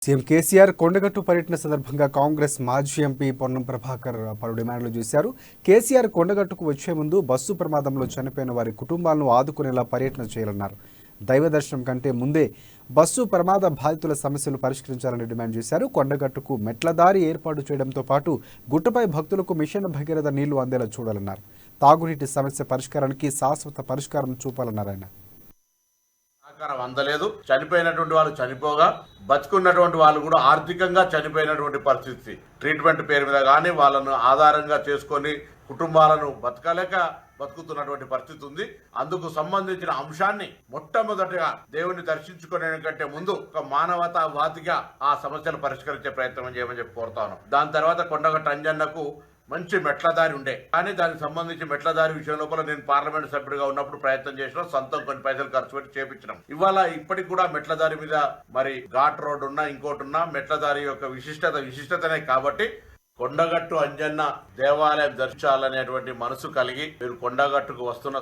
CM KCR Kondagattu పర్యటన సందర్భంగా కాంగ్రెస్ మాజీ ఎంపీ పొన్నం ప్రభాకర్ పలు డిమాండ్లు చేశారు. కేసీఆర్ కొండగట్టుకు వచ్చే ముందు బస్సు ప్రమాదంలో చనిపోయిన వారి కుటుంబాలను ఆదుకునేలా పర్యటన చేయాలన్నారు. దైవ దర్శనం కంటే ముందే బస్సు ప్రమాద బాధితుల సమస్యలు పరిష్కరించాలని డిమాండ్ చేశారు. కొండగట్టుకు మెట్ల దారి ఏర్పాటు చేయడంతో పాటు గుట్టపై భక్తులకు మిషన్ భగీరథ నీళ్లు అందేలా చూడాలన్నారు. తాగునీటి సమస్య పరిష్కారానికి శాశ్వత పరిష్కారం చూపాలన్నారు ఆయన. అందలేదు. చనిపోయినటువంటి వాళ్ళు చనిపోగా బతుకున్నటువంటి వాళ్ళు కూడా ఆర్థికంగా చనిపోయినటువంటి పరిస్థితి, ట్రీట్మెంట్ పేరు మీద కానీ వాళ్ళను ఆధారంగా చేసుకొని కుటుంబాలను బతుకుతున్నటువంటి పరిస్థితి ఉంది. అందుకు సంబంధించిన అంశాన్ని మొట్టమొదటిగా దేవుని దర్శించుకునే కంటే ముందు ఒక మానవతావాదిగా ఆ సమస్యను పరిష్కరించే ప్రయత్నం చేయమని చెప్పి కోరుతాను. దాని తర్వాత కొండగట్టు అంజన్నకు మంచి మెట్లదారి ఉండే, కానీ దానికి సంబంధించి మెట్లదారి విషయం లోపల నేను పార్లమెంట్ సభ్యుడిగా ఉన్నప్పుడు ప్రయత్నం చేసినాం. సొంతం కొన్ని పైసలు ఖర్చు పెట్టి చేపించినాం. ఇవాళ ఇప్పటికి కూడా మెట్లదారి మీద మరి ఘాట్ రోడ్ ఉన్నా ఇంకోటి ఉన్నా మెట్లదారి యొక్క విశిష్టతనే కాబట్టి కొండగట్టు అంజన్న దేవాలయం దర్శించాలనేటువంటి మనసు కలిగి మీరు కొండగట్టుకు వస్తున్న